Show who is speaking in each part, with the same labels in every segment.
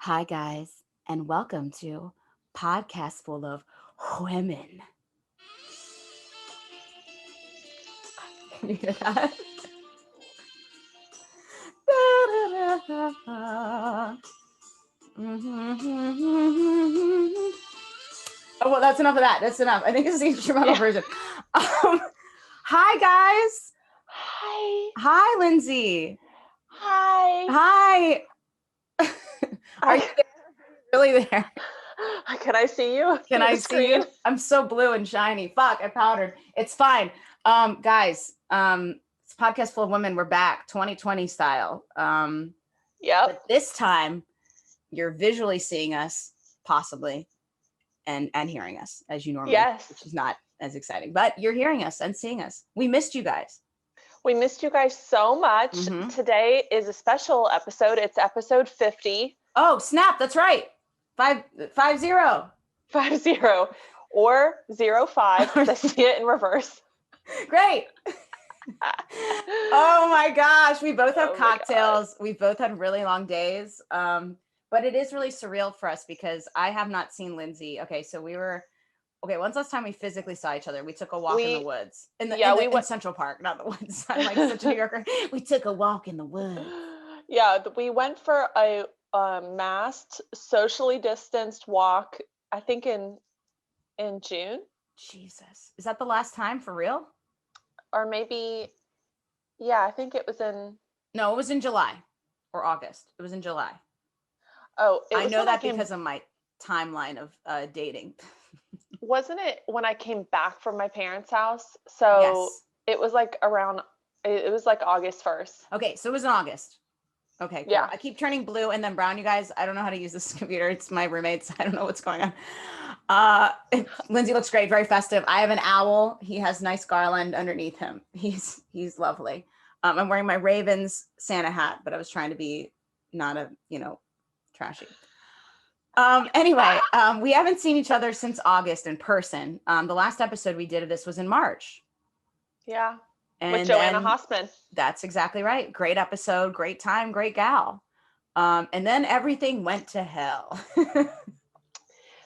Speaker 1: Hi, guys, and welcome to Podcast Full of Women. Can you hear that? Oh, well, that's enough of that. That's enough. I think it's the instrumental version. Hi, guys.
Speaker 2: Hi.
Speaker 1: Hi, Lindsay.
Speaker 2: Hi.
Speaker 1: Hi. Are you there? Really there?
Speaker 2: Can I see you?
Speaker 1: Can I see you? I'm so blue and shiny. Fuck, I powdered. It's fine. Guys, it's Podcast Full of Women. We're back, 2020 style.
Speaker 2: Yep.
Speaker 1: But this time, you're visually seeing us, possibly, and hearing us as you normally.
Speaker 2: Yes.
Speaker 1: Which is not as exciting, but you're hearing us and seeing us. We missed you guys.
Speaker 2: We missed you guys so much.
Speaker 1: Mhm.
Speaker 2: Today is a special episode. It's episode 50.
Speaker 1: Oh, snap. That's right. 50.
Speaker 2: 50 or 05. I see it in reverse.
Speaker 1: Great. Oh my gosh. We both have
Speaker 2: Oh my
Speaker 1: cocktails. We both had really long days. But it is really surreal for us because I have not seen Lindsay. Okay, so when's last time we physically saw each other? We took a walk in the woods. In Central Park, not the woods. I'm like such a New Yorker. We took a walk in the woods.
Speaker 2: Yeah, we went for a masked, socially distanced walk, I think in June.
Speaker 1: Jesus. Is that the last time for real?
Speaker 2: Or maybe, yeah, I think it was
Speaker 1: No, it was in July or August. It was in July.
Speaker 2: Oh,
Speaker 1: I know that because of my timeline of dating.
Speaker 2: Wasn't it when I came back from my parents' house? So
Speaker 1: yes.
Speaker 2: It was like it was like August 1st.
Speaker 1: Okay, so it was in August. Okay, cool. Yeah. I keep turning blue and then brown, you guys. I don't know how to use this computer. It's my roommate's. I don't know what's going on. Lindsay looks great, very festive. I have an owl. He has nice garland underneath him. He's lovely. I'm wearing my Ravens Santa hat, but I was trying to be not trashy. Anyway, we haven't seen each other since August in person. The last episode we did of this was in March.
Speaker 2: Yeah. With Joanna Hossman.
Speaker 1: That's exactly right. Great episode, great time, great gal. And then everything went to hell.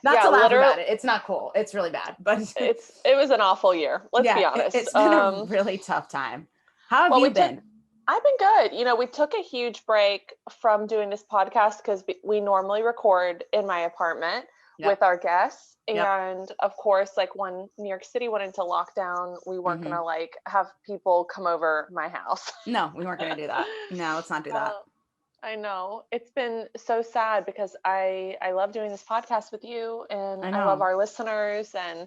Speaker 1: Not to laugh about it. It's not cool. It's really bad. But
Speaker 2: it was an awful year. Let's be honest.
Speaker 1: It's been a really tough time. How have you been?
Speaker 2: I've been good. We took a huge break from doing this podcast because we normally record in my apartment with our guests. And of course, like when New York City went into lockdown, we weren't going to like have people come over my house.
Speaker 1: No, we weren't going to do that. No, let's not do that.
Speaker 2: I know. It's been so sad because I love doing this podcast with you and I love our listeners and,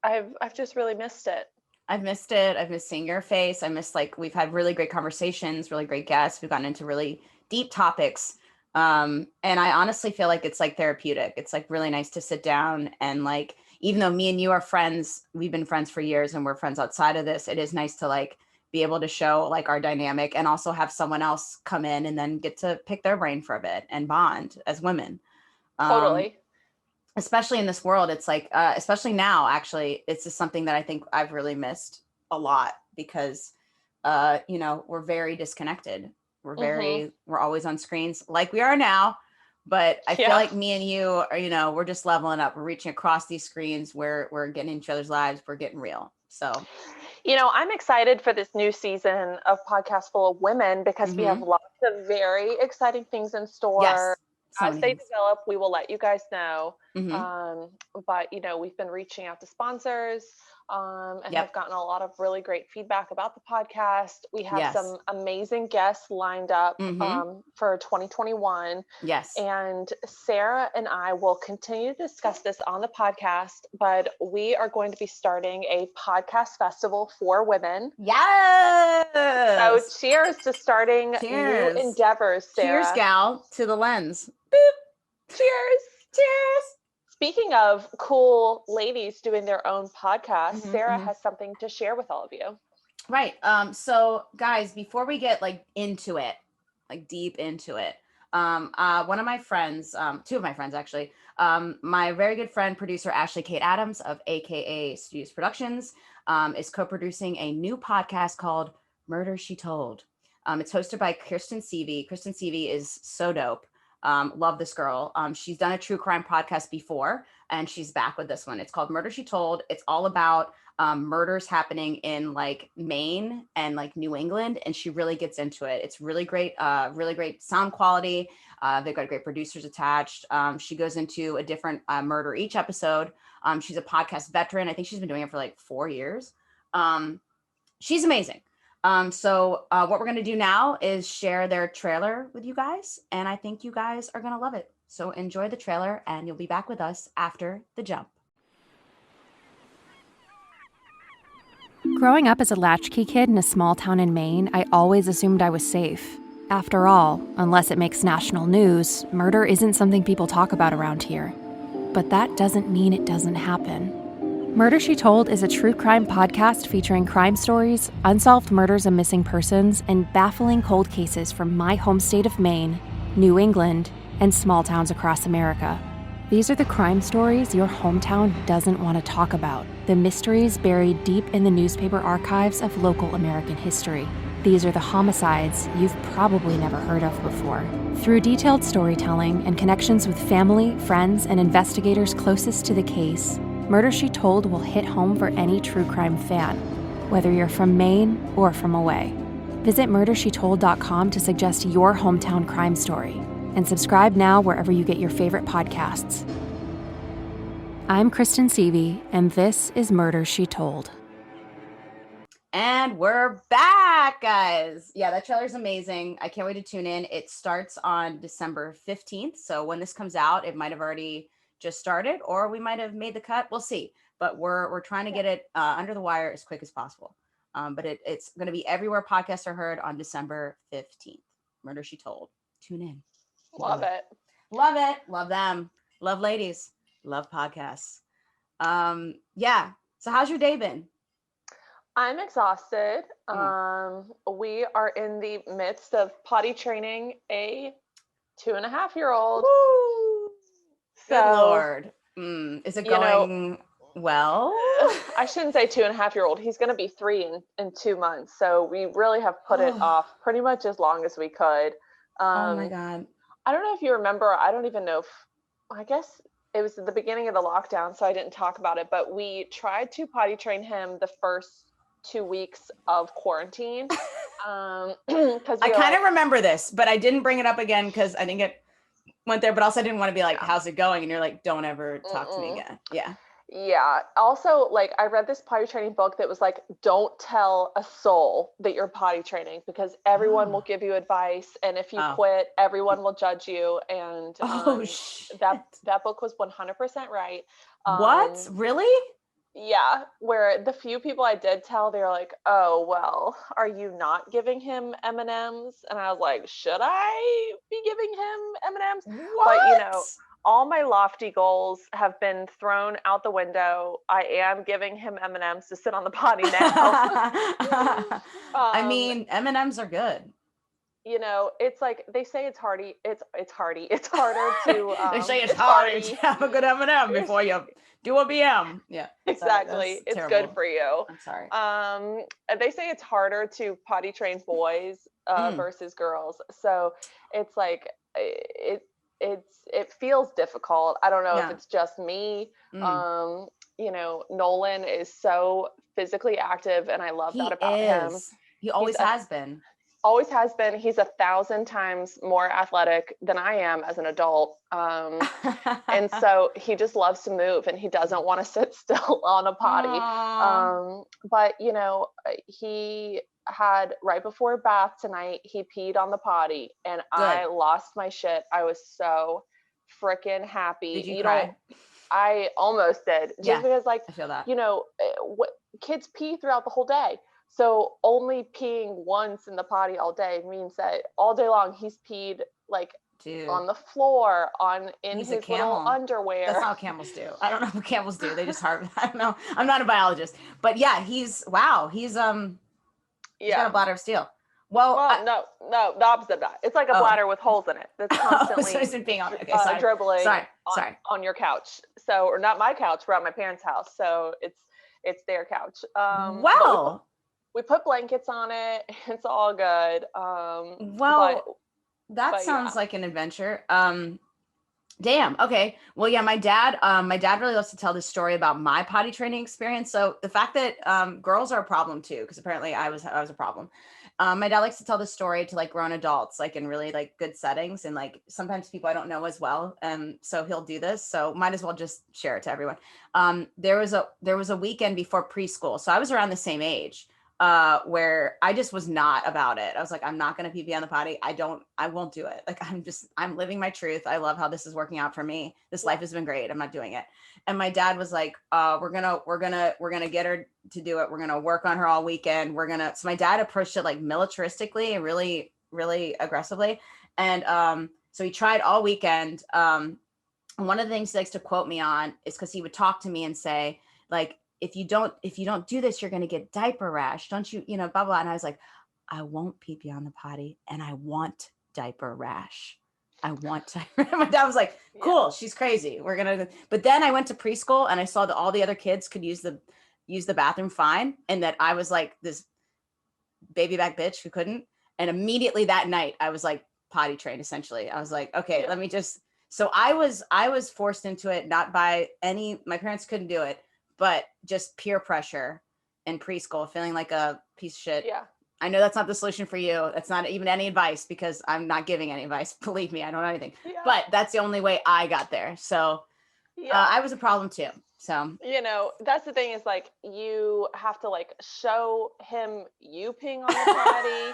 Speaker 2: I've just really missed it.
Speaker 1: I've missed it. I've missed seeing your face. I miss we've had really great conversations, really great guests. We've gotten into really deep topics. And I honestly feel like it's like therapeutic. It's like really nice to sit down and like, even though me and you are friends, we've been friends for years and we're friends outside of this. It is nice to like be able to show like our dynamic and also have someone else come in and then get to pick their brain for a bit and bond as women.
Speaker 2: Totally.
Speaker 1: Especially in this world, it's like, especially now, actually, it's just something that I think I've really missed a lot because, we're very disconnected. We're always on screens like we are now, but I feel like me and you are, we're just leveling up. We're reaching across these screens. We're getting in each other's lives. We're getting real. So,
Speaker 2: I'm excited for this new season of Podcast Full of Women because we have lots of very exciting things in store.
Speaker 1: Yes.
Speaker 2: As they develop, we will let you guys know. But, we've been reaching out to sponsors and have gotten a lot of really great feedback about the podcast. We have some amazing guests lined up for 2021.
Speaker 1: Yes.
Speaker 2: And Sarah and I will continue to discuss this on the podcast, but we are going to be starting a podcast festival for women.
Speaker 1: Yes.
Speaker 2: So cheers to starting new endeavors, Sarah.
Speaker 1: Cheers, gal, to the lens.
Speaker 2: Boop. Cheers.
Speaker 1: Cheers.
Speaker 2: Speaking of cool ladies doing their own podcast, Sarah has something to share with all of you.
Speaker 1: Right. So guys, before we get like into it, like deep into it, one of my friends, two of my friends actually, my very good friend, producer Ashley Kate Adams of AKA Studios Productions, is co-producing a new podcast called Murder She Told. It's hosted by Kristen Seavey. Kristen Seavey is so dope. Love this girl. She's done a true crime podcast before, and she's back with this one. It's called Murder She Told. It's all about murders happening in like Maine and like New England, and she really gets into it. It's really great sound quality. They've got great producers attached. She goes into a different murder each episode. She's a podcast veteran. I think she's been doing it for like 4 years. She's amazing. So what we're going to do now is share their trailer with you guys, and I think you guys are going to love it. So enjoy the trailer, and you'll be back with us after the jump.
Speaker 3: Growing up as a latchkey kid in a small town in Maine, I always assumed I was safe. After all, unless it makes national news, murder isn't something people talk about around here. But that doesn't mean it doesn't happen. Murder She Told is a true crime podcast featuring crime stories, unsolved murders and missing persons, and baffling cold cases from my home state of Maine, New England, and small towns across America. These are the crime stories your hometown doesn't want to talk about, the mysteries buried deep in the newspaper archives of local American history. These are the homicides you've probably never heard of before. Through detailed storytelling and connections with family, friends, and investigators closest to the case, Murder She Told will hit home for any true crime fan, whether you're from Maine or from away. Visit murdershetold.com to suggest your hometown crime story, and subscribe now wherever you get your favorite podcasts. I'm Kristen Seavey, and this is Murder She Told.
Speaker 1: And we're back, guys. Yeah, that trailer's amazing. I can't wait to tune in. It starts on December 15th. So when this comes out, it might have already just started, or we might have made the cut. We'll see. But we're trying to get it under the wire as quick as possible. But it's going to be everywhere podcasts are heard on December 15th. Murder She Told. Tune in.
Speaker 2: Love it.
Speaker 1: Love it. Love them. Love ladies. Love podcasts. Yeah. So how's your day been?
Speaker 2: I'm exhausted. We are in the midst of potty training a 2.5-year-old.
Speaker 1: Woo!
Speaker 2: So,
Speaker 1: good Lord. Is it going well?
Speaker 2: I shouldn't say 2.5-year-old. He's going to be 3 in 2 months. So we really have put it off pretty much as long as we could.
Speaker 1: Oh my God.
Speaker 2: I don't know if you remember. I don't even know I guess it was at the beginning of the lockdown, so I didn't talk about it, but we tried to potty train him the first 2 weeks of quarantine. I
Speaker 1: kind of remember this, but I didn't bring it up again because I think it went there, but also I didn't want to be like, how's it going? And you're like, don't ever talk to me again. Yeah.
Speaker 2: Yeah. Also, like, I read this potty training book that was like, don't tell a soul that you're potty training because everyone will give you advice. And if you quit, everyone will judge you. And that book was 100% right.
Speaker 1: What? Really?
Speaker 2: Yeah. Where the few people I did tell, they're like, oh, well, are you not giving him M&Ms? And I was like, should I be giving him M&Ms?
Speaker 1: What?
Speaker 2: But, all my lofty goals have been thrown out the window. I am giving him M&Ms to sit on the potty now.
Speaker 1: I mean, M&Ms are good.
Speaker 2: It's like they say it's hardy. It's hardy. It's harder to.
Speaker 1: They say it's harder to have a good M&M before you do a BM. Yeah,
Speaker 2: exactly. It's terrible. Good for you.
Speaker 1: I'm sorry.
Speaker 2: They say it's harder to potty train boys versus girls. So it's like it feels difficult. I don't know if it's just me. Nolan is so physically active and I love that about him.
Speaker 1: He always has been.
Speaker 2: Always has been. He's 1,000 times more athletic than I am as an adult. And so he just loves to move and he doesn't want to sit still on a potty. But he had right before bath tonight, he peed on the potty and I lost my shit. I was so freaking happy.
Speaker 1: Did you cry?
Speaker 2: I almost did. Just because I feel that. Kids pee throughout the whole day. So only peeing once in the potty all day means that all day long he's peed like on the floor, in his little underwear.
Speaker 1: That's not what camels do. I don't know what camels do. They just I don't know. I'm not a biologist, but yeah, he's got a bladder of steel. Well,
Speaker 2: no, the opposite of that. It's like a bladder with holes in it that's constantly
Speaker 1: so isn't being on it. Okay,
Speaker 2: dribbling
Speaker 1: sorry.
Speaker 2: On your couch. So, or not my couch, we're at my parents' house. So it's their couch. We put blankets on it. It's all good.
Speaker 1: Well, that sounds like an adventure. Damn. Okay. Well, yeah, my dad really loves to tell this story about my potty training experience. So the fact that girls are a problem too, because apparently I was a problem. My dad likes to tell the story to like grown adults, like in really like good settings, and like sometimes people I don't know as well. So he'll do this. So might as well just share it to everyone. There was a weekend before preschool, so I was around the same age. Where I just was not about it. I was like, I'm not going to pee on the potty. I won't do it. Like, I'm living my truth. I love how this is working out for me. This life has been great. I'm not doing it. And my dad was like, we're going to get her to do it. We're going to work on her all weekend. So my dad approached it like militaristically and really, really aggressively. And, so he tried all weekend. One of the things he likes to quote me on is because he would talk to me and say, like, if you don't do this, you're going to get diaper rash. Don't you, blah, blah. And I was like, I won't pee on the potty and I want diaper rash. I want diaper. My dad was like, cool. She's crazy. But then I went to preschool and I saw that all the other kids could use the bathroom fine. And that I was like this baby back bitch who couldn't. And immediately that night I was like potty trained essentially. I was like, okay, let me just, so I was forced into it, not by my parents couldn't do it, but just peer pressure in preschool, feeling like a piece of shit.
Speaker 2: Yeah.
Speaker 1: I know that's not the solution for you. That's not even any advice because I'm not giving any advice. Believe me, I don't know anything. Yeah. But that's the only way I got there. So I was a problem too. So,
Speaker 2: that's the thing is like, you have to like show him you peeing on the potty.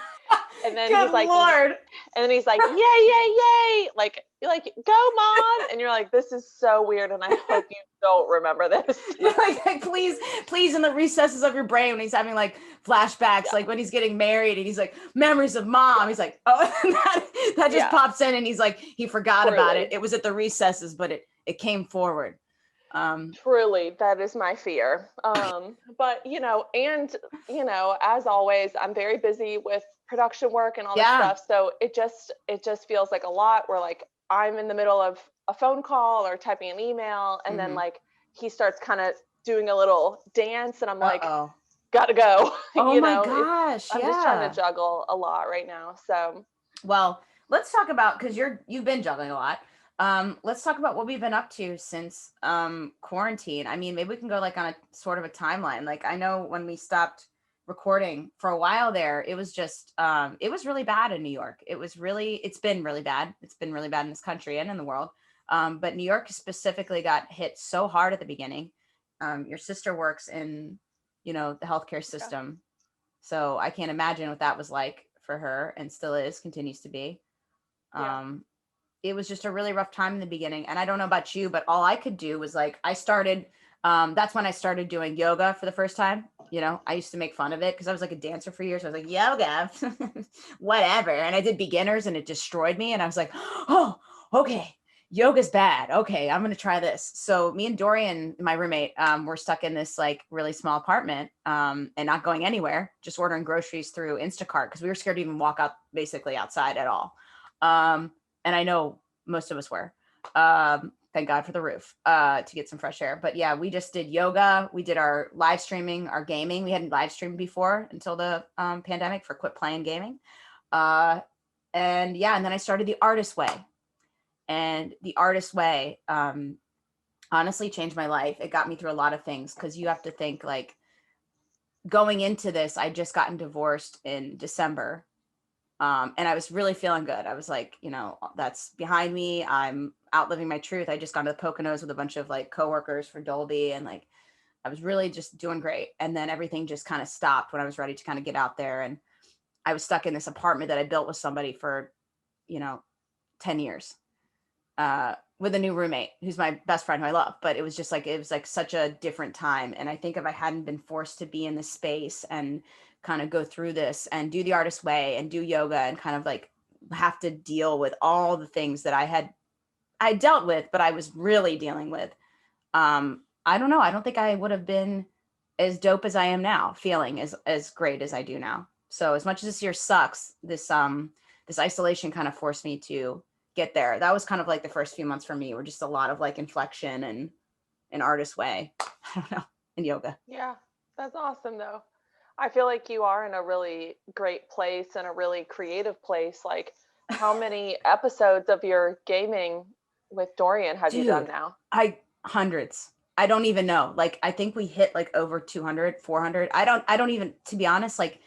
Speaker 2: And then he's like, Lord. And then he's like, yay, yay, yay. Like, you're like, go mom. And you're like, this is so weird. And I hope you don't remember this.
Speaker 1: like, please in the recesses of your brain when he's having like flashbacks, like when he's getting married and he's like, memories of mom. He's like, oh, that just pops in and he's like, he forgot about it. It was at the recesses, but it came forward.
Speaker 2: Truly, that is my fear. But, as always, I'm very busy with production work and all this stuff. So it just feels like a lot where like I'm in the middle of a phone call or typing an email. And then like he starts kind of doing a little dance and I'm like, gotta go.
Speaker 1: Oh my gosh.
Speaker 2: I'm just trying to juggle a lot right now. So,
Speaker 1: well, let's talk about, cause you've been juggling a lot. Let's talk about what we've been up to since quarantine. I mean, maybe we can go like on a sort of a timeline. Like I know when we stopped recording for a while there, it was just it was really bad in New York. It's been really bad. It's been really bad in this country and in the world. But New York specifically got hit so hard at the beginning. Your sister works in, the healthcare system. So I can't imagine what that was like for her and still continues to be. It was just a really rough time in the beginning. And I don't know about you, but all I could do was like, that's when I started doing yoga for the first time. I used to make fun of it because I was like a dancer for years. I was like, yoga, whatever. And I did beginners and it destroyed me. And I was like, oh, okay, yoga's bad. Okay, I'm going to try this. So me and Dorian, my roommate, were stuck in this like really small apartment and not going anywhere, just ordering groceries through Instacart because we were scared to even walk out basically outside at all. And I know most of us were, thank God for the roof, to get some fresh air. But yeah, we just did yoga. We did our live streaming, our gaming. We hadn't live streamed before until the pandemic for quit playing gaming. And then I started the Artist Way. And the Artist Way honestly changed my life. It got me through a lot of things because you have to think like going into this, I just gotten divorced in December. And I was really feeling good. I was like, that's behind me. I'm out living my truth. I just got to the Poconos with a bunch of like coworkers for Dolby. And like, I was really just doing great. And then everything just kind of stopped when I was ready to kind of get out there. And I was stuck in this apartment that I built with somebody for, 10 years, with a new roommate who's my best friend who I love. But it was like such a different time. And I think if I hadn't been forced to be in this space and kind of go through this and do the Artist Way and do yoga and kind of like have to deal with all the things that I dealt with, but I was really dealing with. I don't know. I don't think I would have been as dope as I am now, feeling as great as I do now. So as much as this year sucks, this isolation kind of forced me to get there. That was kind of like the first few months for me were just a lot of like inflection and an Artist Way, I don't know, and yoga.
Speaker 2: Yeah, that's awesome though. I feel like you are in a really great place and a really creative place. Like, how many episodes of your gaming with Dorian have you done now?
Speaker 1: Hundreds. I don't even know. Like, I think we hit like over 200, 400. I don't even, to be honest, like,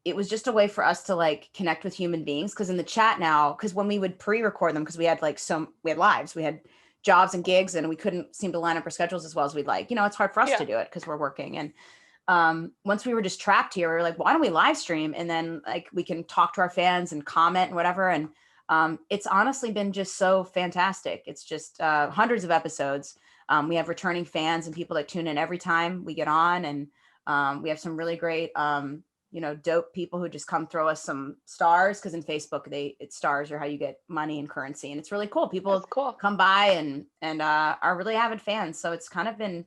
Speaker 1: it was just a way for us to like connect with human beings. Cause in the chat now, cause when we would pre-record them, cause we had like we had lives, we had jobs and gigs, and we couldn't seem to line up our schedules as well as we'd like. It's hard for us to do it because we're working. And once we were just trapped here, we were like, why don't we live stream? And then like we can talk to our fans and comment and whatever. And it's honestly been just so fantastic. It's just hundreds of episodes. We have returning fans and people that tune in every time we get on. And we have some really great, dope people who just come throw us some stars. Cause in Facebook, it's stars are how you get money and currency. And it's really cool. People come by and are really avid fans. So it's kind of been,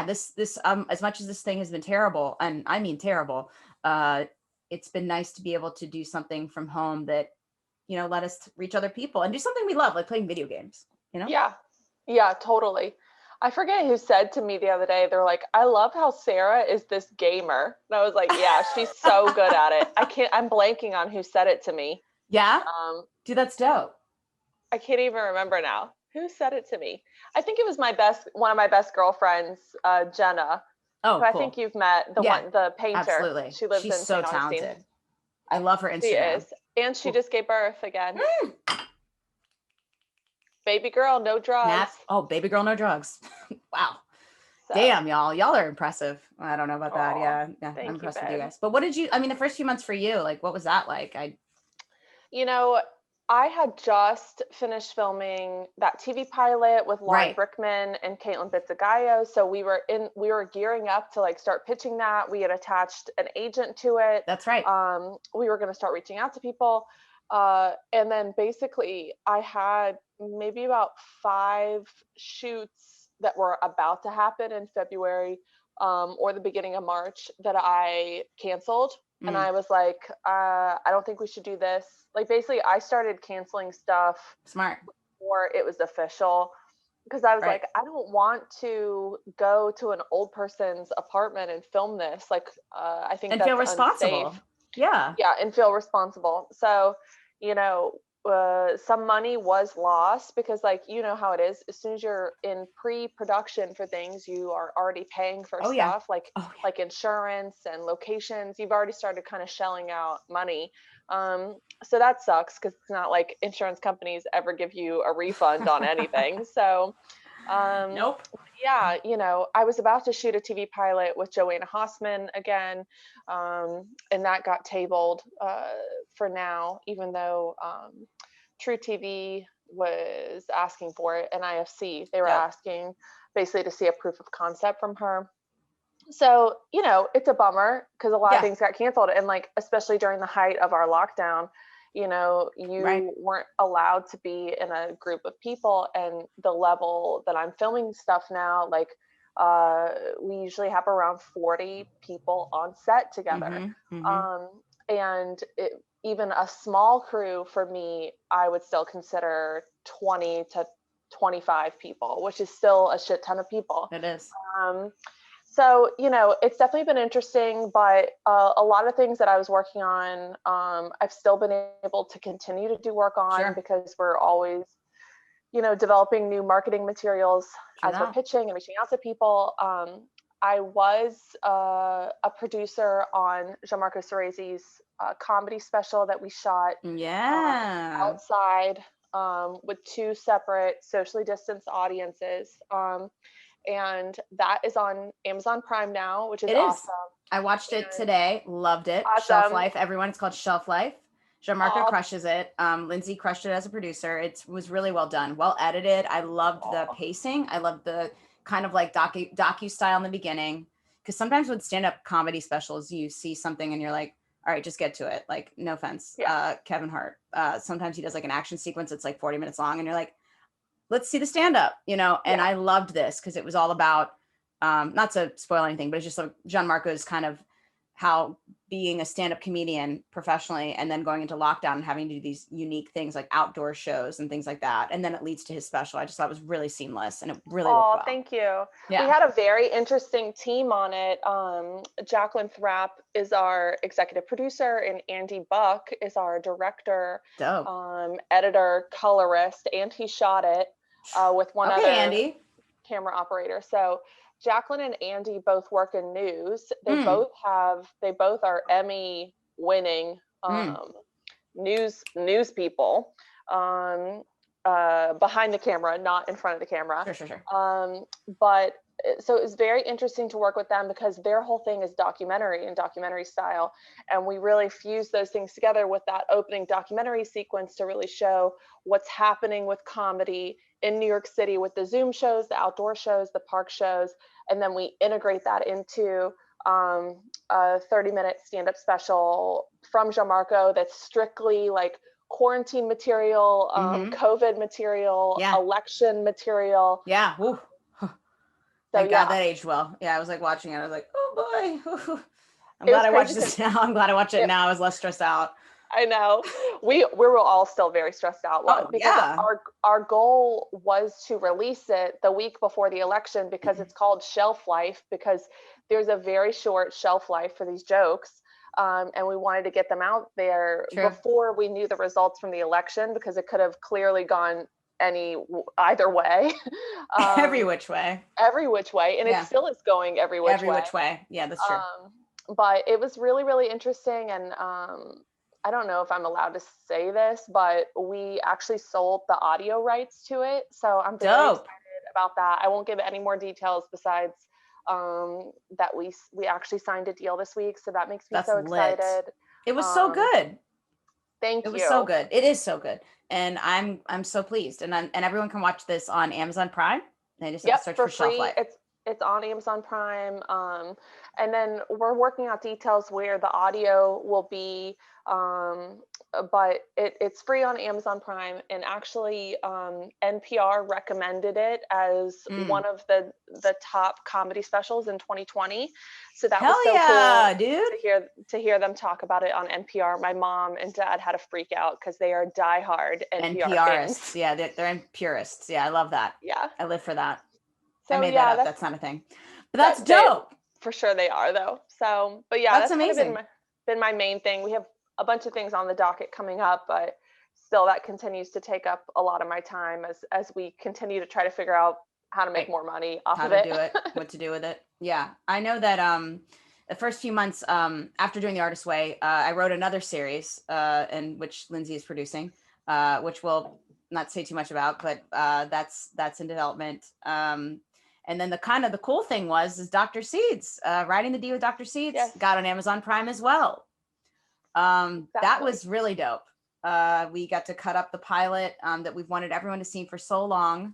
Speaker 1: this as much as this thing has been terrible, and I mean terrible, it's been nice to be able to do something from home that, let us reach other people and do something we love, like playing video games,
Speaker 2: Yeah, totally. I forget who said to me the other day, they're like, I love how Sarah is this gamer. And I was like, yeah, she's so good at it. I'm blanking on who said it to me.
Speaker 1: Yeah. Dude, that's dope.
Speaker 2: I can't even remember now. Who said it to me? I think it was one of my best girlfriends, Jenna.
Speaker 1: Oh,
Speaker 2: who I think you've met, the painter.
Speaker 1: Absolutely.
Speaker 2: She's in
Speaker 1: so talented. I love her Instagram.
Speaker 2: She is. And she just gave birth again. Baby girl, no drugs.
Speaker 1: Baby girl, no drugs. Wow. So. Damn, y'all are impressive. I don't know about that. Yeah. I'm impressed with you guys. But what did the first few months for you, like, what was that like?
Speaker 2: I had just finished filming that TV pilot with Lauren Brickman and Caitlin Bizzagayo. So we were gearing up to like start pitching that. We had attached an agent to it.
Speaker 1: That's right.
Speaker 2: We were going to start reaching out to people. And then basically I had maybe about 5 shoots that were about to happen in February, or the beginning of March that I canceled. And I was like, I don't think we should do this. Like, basically, I started canceling stuff
Speaker 1: smart
Speaker 2: before it was official, because I was like, I don't want to go to an old person's apartment and film this. Like, I think that's
Speaker 1: feel responsible.
Speaker 2: Unsafe.
Speaker 1: Yeah,
Speaker 2: and feel responsible. So, some money was lost because, like, you know how it is. As soon as you're in pre-production for things, you are already paying for stuff like insurance and locations. You've already started kind of shelling out money. So that sucks because it's not like insurance companies ever give you a refund on anything. So,
Speaker 1: nope.
Speaker 2: Yeah, I was about to shoot a TV pilot with Joanna Hossman again, and that got tabled for now, even though True TV was asking for it, and IFC, they were asking basically to see a proof of concept from her. So, it's a bummer because a lot of things got canceled, and like, especially during the height of our lockdown, you weren't allowed to be in a group of people. And the level that I'm filming stuff now, like, we usually have around 40 people on set together. And even a small crew for me, I would still consider 20 to 25 people, which is still a shit ton of people.
Speaker 1: It is.
Speaker 2: So, it's definitely been interesting, but a lot of things that I was working on, I've still been able to continue to do work on because we're always, developing new marketing materials as we're pitching and reaching out to people. I was a producer on Gianmarco Cerezi's comedy special that we shot outside with 2 separate socially distanced audiences. And that is on Amazon Prime now, which is awesome.
Speaker 1: I watched it today. Loved it.
Speaker 2: Awesome.
Speaker 1: Shelf Life. Everyone, it's called Shelf Life. Gianmarco crushes it. Lindsay crushed it as a producer. It was really well done. Well edited. I loved the pacing. I loved the kind of like docu style in the beginning. Because sometimes with stand-up comedy specials, you see something and you're like, all right, just get to it. Like, no offense, Kevin Hart. Sometimes he does like an action sequence that's like 40 minutes long and you're like, let's see the stand-up, and I loved this because it was all about, not to spoil anything, but it's just like Gianmarco's kind of how being a stand-up comedian professionally and then going into lockdown and having to do these unique things like outdoor shows and things like that. And then it leads to his special. I just thought it was really seamless and it really worked well.
Speaker 2: Thank you.
Speaker 1: Yeah.
Speaker 2: We had a very interesting team on it. Jacqueline Thrapp is our executive producer and Andy Buck is our director, editor, colorist, and he shot it with one other
Speaker 1: Andy.
Speaker 2: camera operator. So Jacqueline and Andy both work in news. They both are Emmy winning news people behind the camera, not in front of the camera.
Speaker 1: Sure.
Speaker 2: But so it was very interesting to work with them because their whole thing is documentary and documentary style. And we really fused those things together with that opening documentary sequence to really show what's happening with comedy in New York City with the Zoom shows, the outdoor shows, the park shows. And then we integrate that into a 30-minute stand-up special from Gianmarco that's strictly like quarantine material, COVID material, election material.
Speaker 1: Yeah. Woo. Thank God that aged well. Yeah, I was like watching it. I was like, oh boy. I'm glad I watched this now. I'm glad I watched it now. I was less stressed out.
Speaker 2: I know. We were all still very stressed out because our goal was to release it the week before the election because it's called shelf life, because there's a very short shelf life for these jokes. And we wanted to get them out there before we knew the results from the election, because it could have clearly gone either way.
Speaker 1: Every which way.
Speaker 2: And it still is going every which way.
Speaker 1: Yeah, that's true.
Speaker 2: But it was really, really interesting. And I don't know if I'm allowed to say this, but we actually sold the audio rights to it. So I'm very excited about that. I won't give any more details besides that we actually signed a deal this week. So that makes me so excited.
Speaker 1: It was so good.
Speaker 2: Thank you.
Speaker 1: It was so good. It is so good. And I'm so pleased. And everyone can watch this on Amazon Prime. They just have to search for
Speaker 2: free.
Speaker 1: Shelf Life.
Speaker 2: It's on Amazon Prime. And then we're working out details where the audio will be, but it's free on Amazon Prime. And actually, NPR recommended it as one of the top comedy specials in 2020. So that was so cool, dude, to hear them talk about it on NPR. My mom and dad had a freak out because they are diehard NPR fans.
Speaker 1: Yeah, they're purists. Yeah, I love that.
Speaker 2: Yeah,
Speaker 1: I live for that.
Speaker 2: So,
Speaker 1: I made that up. That's not a thing, but that's dope.
Speaker 2: For sure they are though. So, but yeah, that's
Speaker 1: amazing.
Speaker 2: Kind of been my main thing. We have a bunch of things on the docket coming up, but still that continues to take up a lot of my time as we continue to try to figure out how to make more money off of it.
Speaker 1: How to do it, what to do with it. Yeah. I know that the first few months after doing The Artist's Way, I wrote another series in which Lindsay is producing, which we'll not say too much about, but that's in development. And then the cool thing is Dr.Seeds, Writing the D with Dr.Seeds got on Amazon Prime as well. That was really dope. We got to cut up the pilot that we've wanted everyone to see for so long.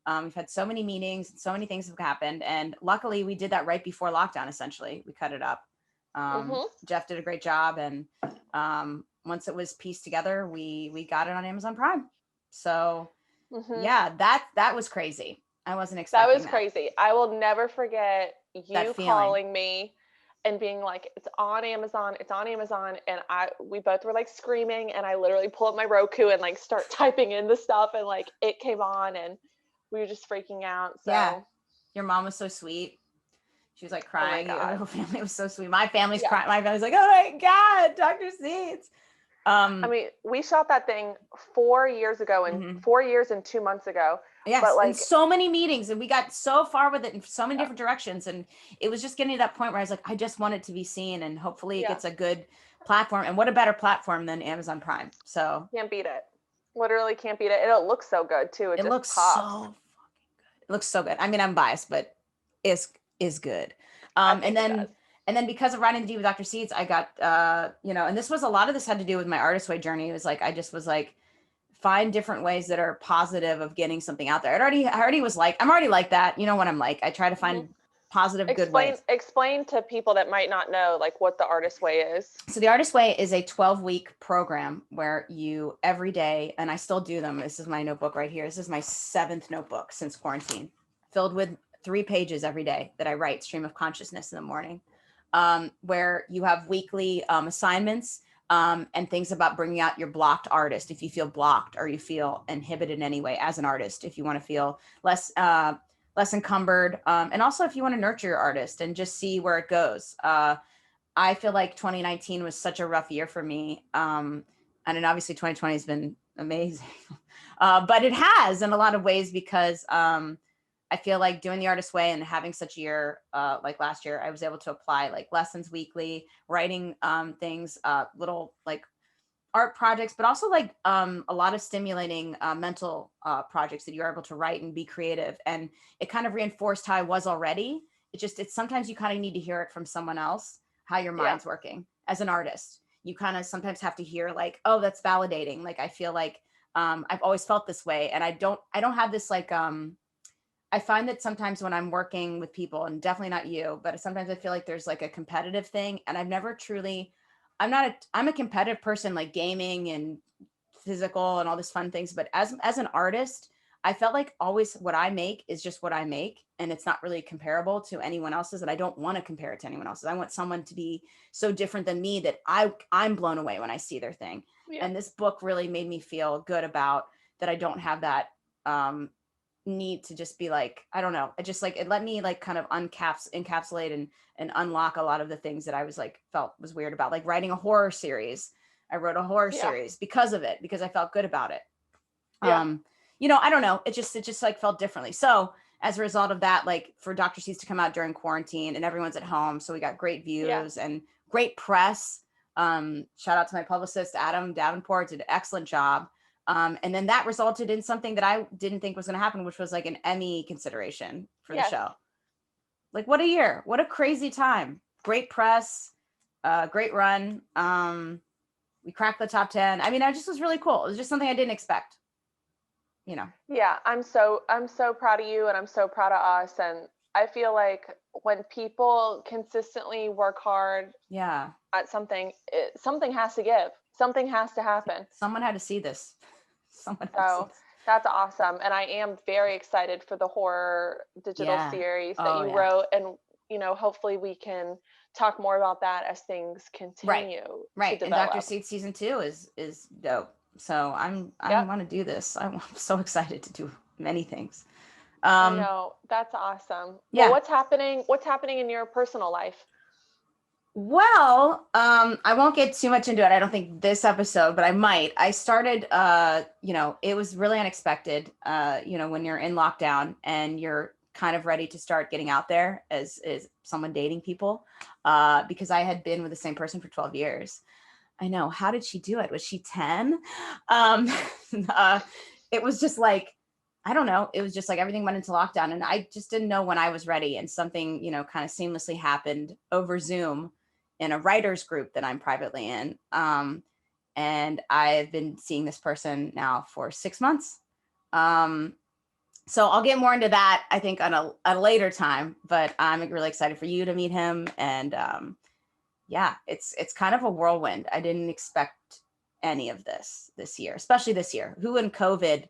Speaker 1: We've had so many meetings and so many things have happened. And luckily we did that right before lockdown, essentially. We cut it up. Jeff did a great job. And once it was pieced together, we got it on Amazon Prime. So yeah, that was crazy. I wasn't expecting that.
Speaker 2: That was crazy. I will never forget you calling me and being like, it's on Amazon. And we both were like screaming, and I literally pull up my Roku and like start typing in the stuff, and like it came on and we were just freaking out. So
Speaker 1: yeah. Your mom was so sweet. She was like crying. Oh my God. Your family was so sweet. My family's crying. My family's like, oh my God, Dr.Seeds.
Speaker 2: I mean, we shot that thing 4 years ago and 4 years and 2 months ago.
Speaker 1: Yes,
Speaker 2: but like,
Speaker 1: and so many meetings, and we got so far with it in so many different directions, and it was just getting to that point where I was like, I just want it to be seen, and hopefully it gets a good platform. And what a better platform than Amazon Prime? So
Speaker 2: can't beat it. Literally can't beat it. And it looks so good too. It just
Speaker 1: looks
Speaker 2: pops.
Speaker 1: so fucking good. It looks so good. I mean, I'm biased, but is good. And then because of Writing the D with Dr.Seeds, I got and this was a lot of this had to do with my Artist's Way journey. It was like I just was like, find different ways that are positive of getting something out there. I already was like, I'm already like that. You know what I'm like. I try to find positive, good ways.
Speaker 2: Explain to people that might not know, like, what the Artist's Way is.
Speaker 1: So the Artist's Way is a 12-week program where you every day, and I still do them. This is my notebook right here. This is my 7th notebook since quarantine, filled with 3 pages every day that I write stream of consciousness in the morning. where you have weekly assignments and things about bringing out your blocked artist. If you feel blocked or you feel inhibited in any way as an artist, if you want to feel less encumbered, and also if you want to nurture your artist and just see where it goes. I feel like 2019 was such a rough year for me. And then obviously 2020 has been amazing, but it has in a lot of ways because I feel like doing the artist way and having such a year like last year, I was able to apply like lessons weekly, writing things, little like art projects, but also like a lot of stimulating mental projects that you're able to write and be creative. And it kind of reinforced how I was already. It's sometimes you kind of need to hear it from someone else, how your mind's working as an artist. You kind of sometimes have to hear like, oh, that's validating. Like, I feel like I've always felt this way. And I don't have this like, I find that sometimes when I'm working with people, and definitely not you, but sometimes I feel like there's like a competitive thing. And I've never truly, I'm a competitive person, like gaming and physical and all this fun things. But as an artist, I felt like always what I make is just what I make. And it's not really comparable to anyone else's. And I don't want to compare it to anyone else's. I want someone to be so different than me that I'm blown away when I see their thing. Yeah. And this book really made me feel good about that. I don't have that, need to just be like, I don't know. It just like, it let me like kind of encapsulate and unlock a lot of the things that I was like, felt was weird about, like writing a horror series. I wrote a horror series because of it, because I felt good about it. You know, I don't know. It just like felt differently. So as a result of that, like for Dr. Seeds to come out during quarantine and everyone's at home. So we got great views and great press. Shout out to my publicist, Adam Davenport, did an excellent job. And then that resulted in something that I didn't think was going to happen, which was like an Emmy consideration for the show. Like, what a year, what a crazy time. Great press, great run. We cracked the top 10. I mean, I just was really cool. It was just something I didn't expect, you know?
Speaker 2: Yeah. I'm so proud of you, and I'm so proud of us. And I feel like when people consistently work hard at something, something has to give. Something has to happen.
Speaker 1: Someone had to see this.
Speaker 2: That's awesome. And I am very excited for the horror digital series that you wrote. And, you know, hopefully we can talk more about that as things continue.
Speaker 1: Right. And Dr. Seeds season 2 is dope. So I want to do this. I'm so excited to do many things.
Speaker 2: I know. That's awesome. Well, what's happening in your personal life?
Speaker 1: Well, I won't get too much into it. I don't think this episode, but I might. I started, you know, it was really unexpected, you know, when you're in lockdown and you're kind of ready to start getting out there as someone dating people, because I had been with the same person for 12 years. I know. How did she do it? Was she 10? It was just like, I don't know. It was just like everything went into lockdown and I just didn't know when I was ready, and something, you know, kind of seamlessly happened over Zoom in a writer's group that I'm privately in. And I've been seeing this person now for 6 months. So I'll get more into that, I think, on a later time, but I'm really excited for you to meet him. And it's kind of a whirlwind. I didn't expect any of this year, especially this year. Who in COVID,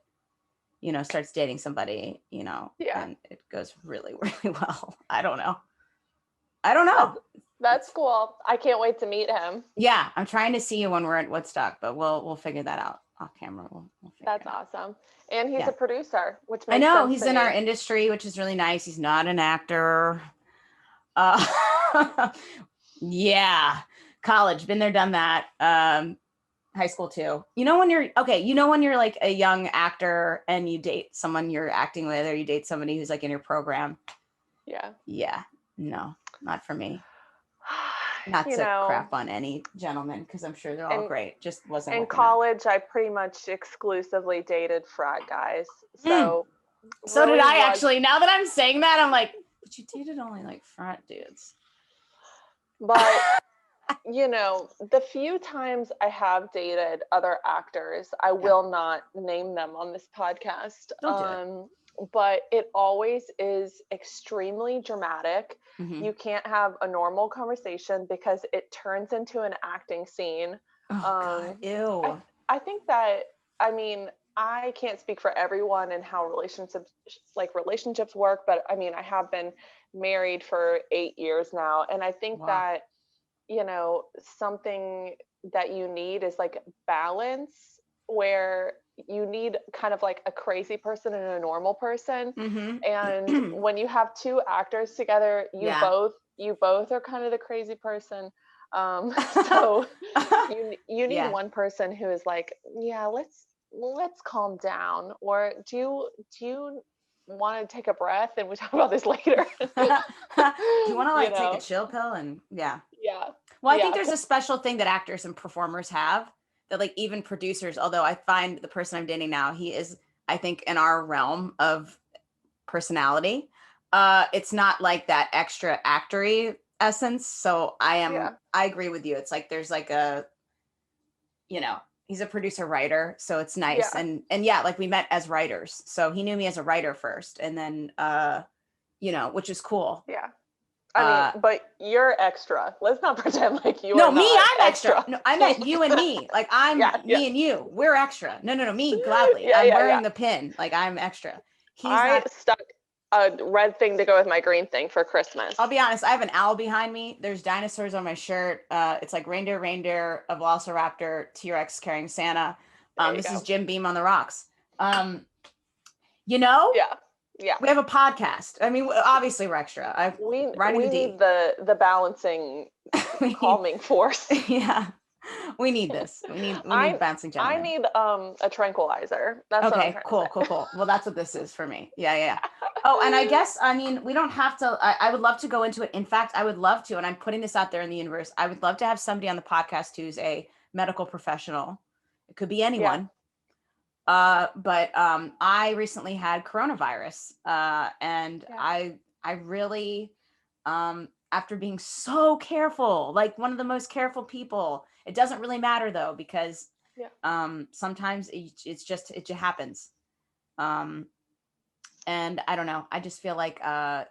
Speaker 1: you know, starts dating somebody, you know, and it goes really, really well. I don't know.
Speaker 2: That's cool. I can't wait to meet him.
Speaker 1: Yeah, I'm trying to see you when we're at Woodstock, but we'll figure that out off camera.
Speaker 2: That's awesome. And he's a producer, which makes
Speaker 1: I know
Speaker 2: sense
Speaker 1: he's
Speaker 2: to
Speaker 1: in
Speaker 2: me.
Speaker 1: our industry, which is really nice. He's not an actor. College, been there, done that. High school too. You know when you're like a young actor and you date someone you're acting with, or you date somebody who's like in your program. Yeah. No, not for me. Not to crap on any gentleman, because I'm sure they're all great. Just wasn't
Speaker 2: in college. I pretty much exclusively dated frat guys. So
Speaker 1: did I actually. Now that I'm saying that, I'm like, but you dated only like frat dudes.
Speaker 2: But you know, the few times I have dated other actors, I will not name them on this podcast.
Speaker 1: Don't do it.
Speaker 2: But it always is extremely dramatic.
Speaker 1: Mm-hmm.
Speaker 2: You can't have a normal conversation because it turns into an acting scene.
Speaker 1: Oh, God. Ew.
Speaker 2: I think that, I mean, I can't speak for everyone and how relationships work, but I mean, I have been married for 8 years now. And I think
Speaker 1: Wow.
Speaker 2: that, something that you need is like balance, where you need kind of like a crazy person and a normal person.
Speaker 1: Mm-hmm.
Speaker 2: And when you have two actors together, you both are kind of the crazy person. So you need one person who is like, yeah, let's calm down. Or do you want to take a breath and we talk about this later?
Speaker 1: Do you want to like take a chill pill and
Speaker 2: yeah.
Speaker 1: Well, I think there's a special thing that actors and performers have that like even producers, although I find the person I'm dating now, he is, I think, in our realm of personality. It's not like that extra actory essence. So I agree with you. It's like there's like a, he's a producer writer, so it's nice. And like we met as writers. So he knew me as a writer first, and then which is cool.
Speaker 2: Yeah. I mean, but you're extra. Let's not pretend like you are.
Speaker 1: No, me, I'm extra. No, I meant you and me. Like I'm me and you. We're extra. No, me, gladly. I'm wearing the pin. Like I'm extra.
Speaker 2: I stuck a red thing to go with my green thing for Christmas.
Speaker 1: I'll be honest, I have an owl behind me. There's dinosaurs on my shirt. It's like reindeer, a velociraptor, T-Rex carrying Santa. This is Jim Beam on the rocks.
Speaker 2: Yeah.
Speaker 1: We have a podcast. I mean, obviously we're extra.
Speaker 2: We need the balancing, calming force.
Speaker 1: Yeah. We need this. We need bouncing gentlemen.
Speaker 2: I need a tranquilizer. That's
Speaker 1: okay. Cool. Well, that's what this is for me. Yeah. Oh, and I guess, I mean, we don't have to, I would love to go into it. In fact, I would love to, and I'm putting this out there in the universe. I would love to have somebody on the podcast who's a medical professional. It could be anyone. But I recently had coronavirus, and I really, after being so careful, like one of the most careful people, it doesn't really matter though, because sometimes it just happens. And I don't know, I just feel like I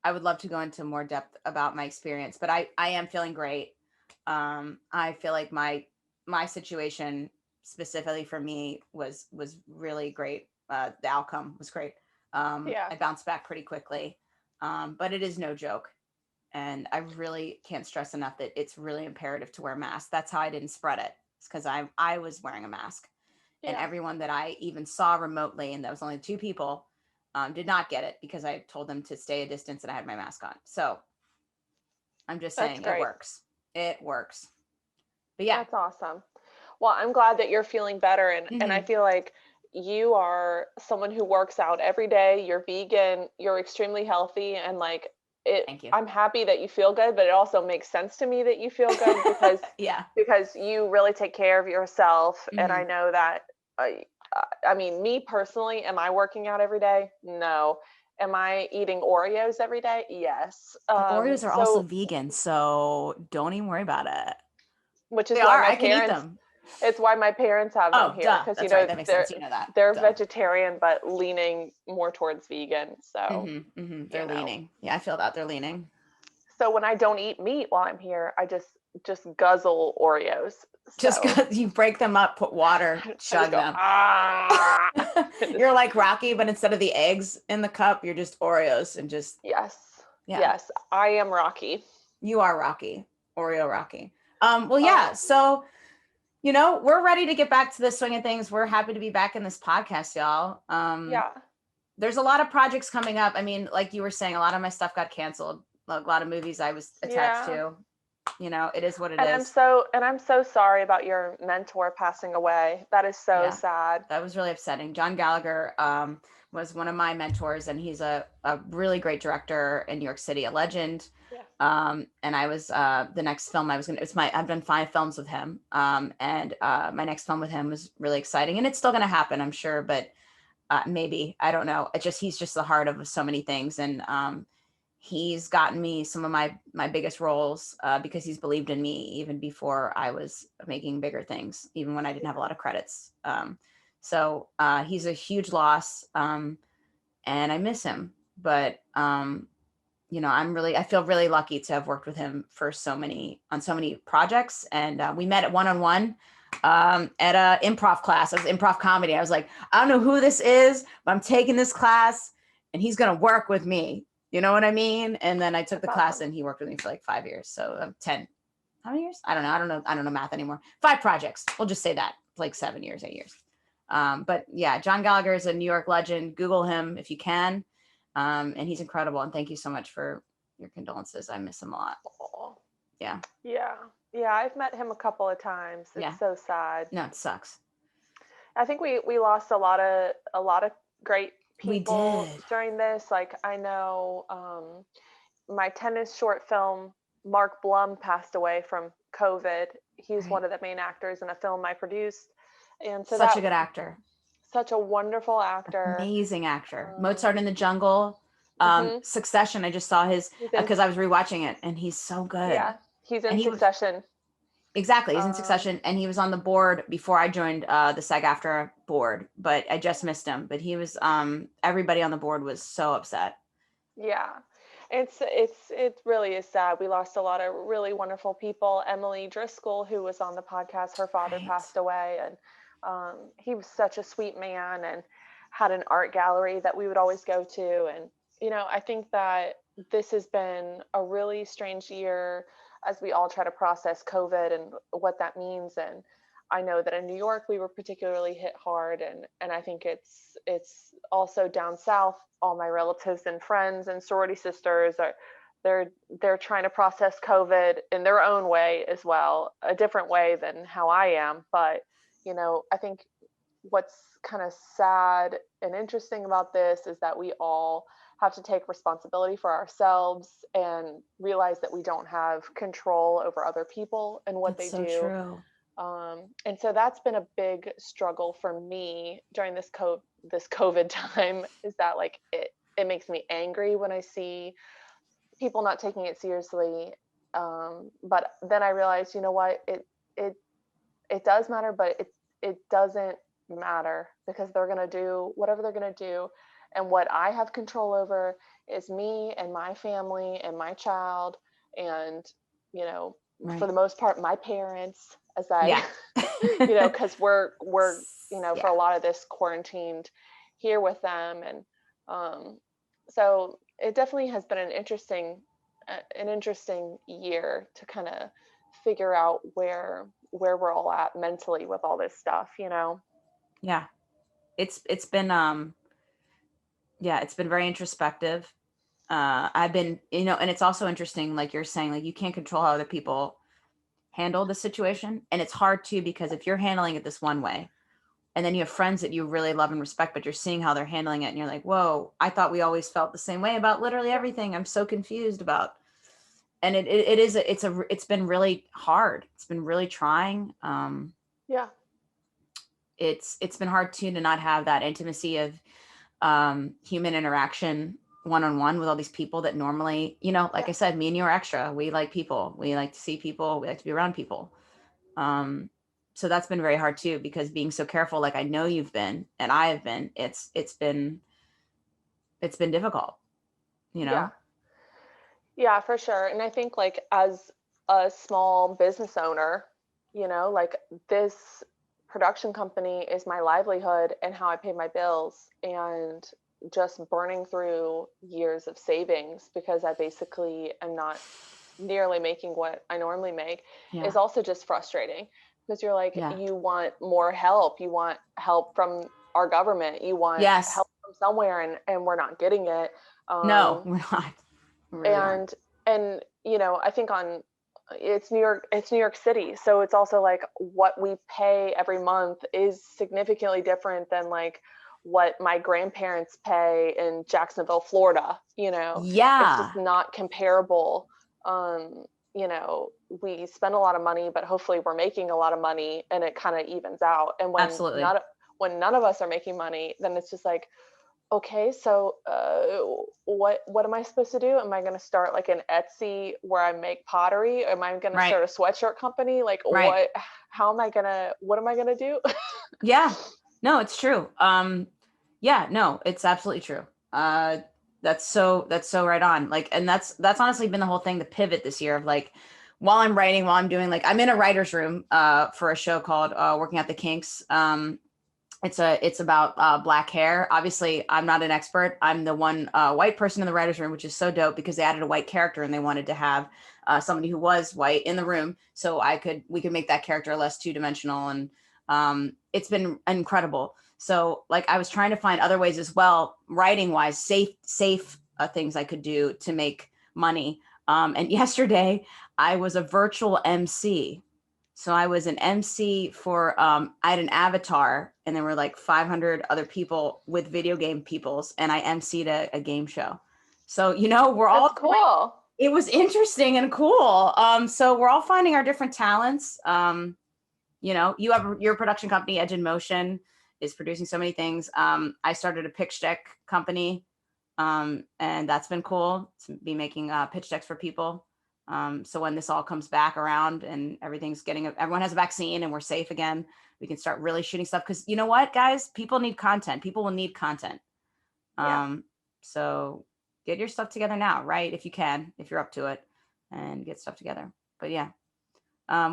Speaker 1: would love to go into more depth about my experience, but I am feeling great. I feel like my situation specifically for me was really great. The outcome was great. I bounced back pretty quickly, but it is no joke. And I really can't stress enough that it's really imperative to wear a mask. That's how I didn't spread it. It's because I was wearing a mask, and everyone that I even saw remotely, and that was only 2 people, did not get it because I told them to stay a distance and I had my mask on. So I'm just saying it works. It works. But yeah.
Speaker 2: That's awesome. Well, I'm glad that you're feeling better. And I feel like you are someone who works out every day. You're vegan, you're extremely healthy. And like
Speaker 1: Thank you.
Speaker 2: I'm happy that you feel good, but it also makes sense to me that you feel good because, because you really take care of yourself. And I know that, I mean, me personally, am I working out every day? No. Am I eating Oreos every day? Yes.
Speaker 1: Oreos are also vegan, so don't even worry about it.
Speaker 2: Which is why my parents, it's why my parents have them here, because
Speaker 1: that makes sense.
Speaker 2: They're vegetarian but leaning more towards vegan. So
Speaker 1: they're leaning. Yeah, I feel that they're leaning.
Speaker 2: So when I don't eat meat while I'm here, I just guzzle Oreos.
Speaker 1: Just you break them up, put water, chug them. You're like Rocky, but instead of the eggs in the cup, you're just Oreos and just.
Speaker 2: Yes, I am Rocky.
Speaker 1: You are Rocky, Oreo Rocky. So, we're ready to get back to the swing of things. We're happy to be back in this podcast, y'all. There's a lot of projects coming up. I mean, like you were saying, a lot of my stuff got canceled. A lot of movies I was attached to. It is what it is.
Speaker 2: I'm so sorry about your mentor passing away. That is so sad.
Speaker 1: That was really upsetting. John Gallagher was one of my mentors, and he's a really great director in New York City, a legend. And I was the next film I was gonna. I've done 5 films with him, and my next film with him was really exciting, and it's still gonna happen, I'm sure, but maybe, I don't know. He's just the heart of so many things, and he's gotten me some of my biggest roles because he's believed in me even before I was making bigger things, even when I didn't have a lot of credits. So he's a huge loss, and I miss him, but I feel really lucky to have worked with him for on so many projects. And we met at one-on-one at a improv class. I was improv comedy. I was like, I don't know who this is, but I'm taking this class and he's going to work with me. You know what I mean? And then I took the class and he worked with me for like 5 years. So 10, how many years? I don't know. I don't know math anymore. 5 projects. We'll just say that, like 7 years, 8 years. But yeah, John Gallagher is a New York legend. Google him if you can. And he's incredible. And thank you so much for your condolences. I miss him a lot.
Speaker 2: Oh.
Speaker 1: Yeah.
Speaker 2: Yeah. Yeah. I've met him a couple of times. It's so sad.
Speaker 1: No, it sucks.
Speaker 2: I think we lost a lot of great people during this. Like I know my tennis short film, Mark Blum, passed away from COVID. He's one of the main actors in a film I produced. And so
Speaker 1: such a good actor.
Speaker 2: Such a wonderful actor.
Speaker 1: Amazing actor. Mozart in the Jungle. Succession. I just saw his because I was rewatching it and he's so good. Yeah.
Speaker 2: He's in Succession.
Speaker 1: Exactly. He's in Succession and he was on the board before I joined the SAG-AFTRA board, but I just missed him. But he was everybody on the board was so upset.
Speaker 2: Yeah. It really is sad. We lost a lot of really wonderful people. Emily Driscoll, who was on the podcast, her father passed away, and he was such a sweet man and had an art gallery that we would always go to. And, you know, I think that this has been a really strange year as we all try to process COVID and what that means. And I know that in New York, we were particularly hit hard. And I think it's also down south. All my relatives and friends and sorority sisters they're trying to process COVID in their own way as well, a different way than how I am. But, you know, I think what's kind of sad and interesting about this is that we all have to take responsibility for ourselves and realize that we don't have control over other people and what they do.
Speaker 1: True.
Speaker 2: And so that's been a big struggle for me during this COVID time, is that like it makes me angry when I see people not taking it seriously. But then I realized, you know what, it does matter, but it doesn't matter because they're going to do whatever they're going to do. And what I have control over is me and my family and my child. And, you know, for the most part, my parents, as you know, because we're, you know, for a lot of this quarantined here with them. And so it definitely has been an interesting year to kind of figure out where we're all at mentally with all this stuff, you know?
Speaker 1: Yeah. It's been, it's been very introspective. I've been, you know, and it's also interesting, like you're saying, like you can't control how other people handle the situation. And it's hard too, because if you're handling it this one way, and then you have friends that you really love and respect, but you're seeing how they're handling it. And you're like, whoa, I thought we always felt the same way about literally everything. I'm so confused about. And it's been really hard. It's been really trying. It's been hard too, to not have that intimacy of human interaction one-on-one with all these people that normally, you know, like I said, me and you are extra. We like people. We like to see people. We like to be around people. So that's been very hard too, because being so careful, like I know you've been, and I have been, it's been difficult, you know?
Speaker 2: Yeah, for sure. And I think like as a small business owner, you know, like this production company is my livelihood and how I pay my bills, and just burning through years of savings because I basically am not nearly making what I normally make is also just frustrating, because you're like, you want more help. You want help from our government. You want help from somewhere, and we're not getting it.
Speaker 1: No, we're not. Really
Speaker 2: and you know, I think it's New York City. So it's also like what we pay every month is significantly different than like what my grandparents pay in Jacksonville, Florida, you know?
Speaker 1: Yeah.
Speaker 2: It's just not comparable. You know, we spend a lot of money, but hopefully we're making a lot of money and it kind of evens out. And when none of us are making money, then it's just like, okay, so what am I supposed to do? Am I going to start like an Etsy where I make pottery? Am I going to start a sweatshirt company? Like what am I going to do?
Speaker 1: Yeah, no, it's true. Yeah, no, it's absolutely true. That's so right on. Like, and that's honestly been the whole thing, the pivot this year of like, while I'm writing, while I'm doing I'm in a writer's room for a show called Working Out the Kinks. It's about black hair. Obviously, I'm not an expert. I'm the one white person in the writer's room, which is so dope because they added a white character and they wanted to have somebody who was white in the room, so we could make that character less two-dimensional, and it's been incredible. So I was trying to find other ways as well, writing wise, safe things I could do to make money. And yesterday I was a virtual MC. So I was an MC for, I had an avatar and there were 500 other people with video game peoples, and I MC'd a game show. So, we're all
Speaker 2: cool.
Speaker 1: It was interesting and cool. So we're all finding our different talents. You have your production company, Edge in Motion, is producing so many things. I started a pitch deck company, and that's been cool to be making pitch decks for people. So when this all comes back around and everyone has a vaccine and we're safe again, we can start really shooting stuff. Cause you know what, guys, people need content. People will need content. So get your stuff together now, right? If you can, if you're up to it, and get stuff together. But yeah,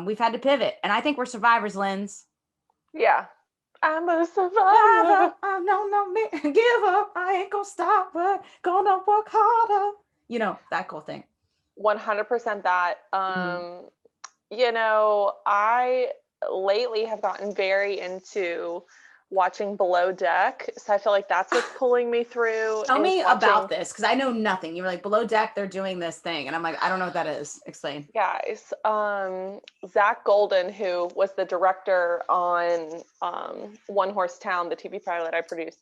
Speaker 1: we've had to pivot, and I think we're survivors, Linz.
Speaker 2: Yeah. I'm a survivor.
Speaker 1: I'm no give up. I ain't gonna stop, but gonna work harder. That cool thing.
Speaker 2: 100% that. I lately have gotten very into watching Below Deck. So I feel like that's what's pulling me through.
Speaker 1: Tell me about this, because I know nothing. You were Below Deck, they're doing this thing. And I'm I don't know what that is. Explain.
Speaker 2: Guys, Zach Golden, who was the director on One Horse Town, the TV pilot I produced.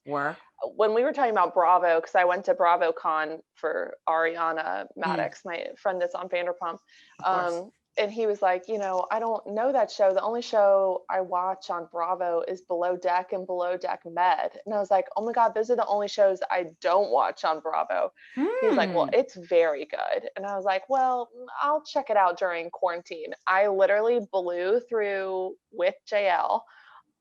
Speaker 2: When we were talking about Bravo, because I went to BravoCon for Ariana Maddox, my friend that's on Vanderpump. And he was like, I don't know that show. The only show I watch on Bravo is Below Deck and Below Deck Med. And I was like, oh my God, those are the only shows I don't watch on Bravo. He's like, well, it's very good. And I was like, well, I'll check it out during quarantine. I literally blew through with JL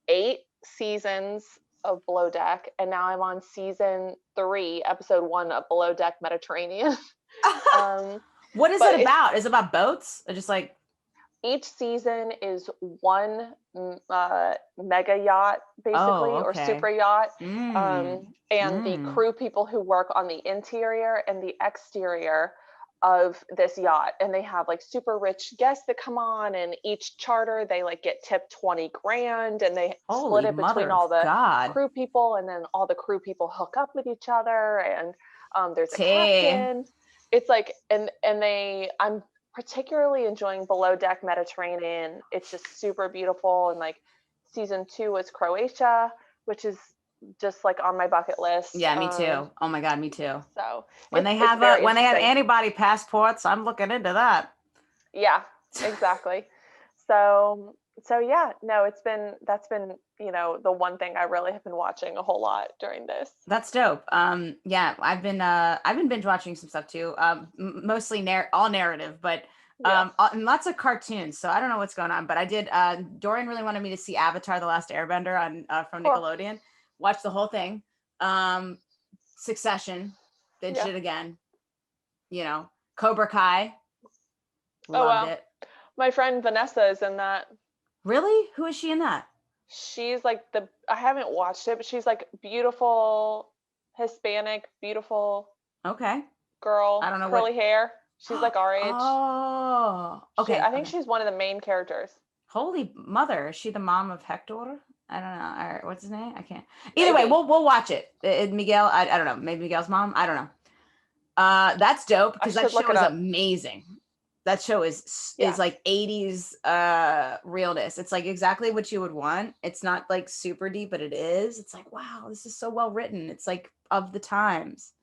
Speaker 2: 8 seasons of Below Deck. And now I'm on season 3, episode 1 of Below Deck Mediterranean.
Speaker 1: What is it about? Is it about boats? Or just
Speaker 2: each season is one mega yacht, basically, or super yacht. And the crew people who work on the interior and the exterior of this yacht. And they have super rich guests that come on, and each charter, they get tipped 20 grand, and they split it between all the crew people, and then all the crew people hook up with each other. And there's a captain. It's I'm particularly enjoying Below Deck Mediterranean. It's just super beautiful. And season 2 was Croatia, which is just on my bucket list.
Speaker 1: Yeah, me too. Oh my God, me too.
Speaker 2: So
Speaker 1: when they have antibody passports, I'm looking into that.
Speaker 2: Yeah, exactly. So yeah, no, that's been the one thing I really have been watching a whole lot during this.
Speaker 1: That's dope. Yeah, I've been binge watching some stuff too. Mostly all narrative, but and lots of cartoons. So I don't know what's going on, but I did. Dorian really wanted me to see Avatar: The Last Airbender on from Nickelodeon. Watched the whole thing. Succession, binged it again. Cobra Kai. Loved it.
Speaker 2: My friend Vanessa is in that.
Speaker 1: Really? Who is she in that?
Speaker 2: She's I haven't watched it, but she's beautiful, Hispanic, beautiful.
Speaker 1: Okay.
Speaker 2: Girl. I don't know. Curly hair. She's our age.
Speaker 1: Oh. Okay.
Speaker 2: I think she's one of the main characters.
Speaker 1: Holy mother. Is she the mom of Hector? I don't know. Or what's his name? I can't. Either way, we'll watch it. Miguel, I don't know. Maybe Miguel's mom. I don't know. That's dope, because that show is amazing. That show is 80s realness. It's exactly what you would want. It's not super deep, but it is. It's wow, this is so well written. It's of the times,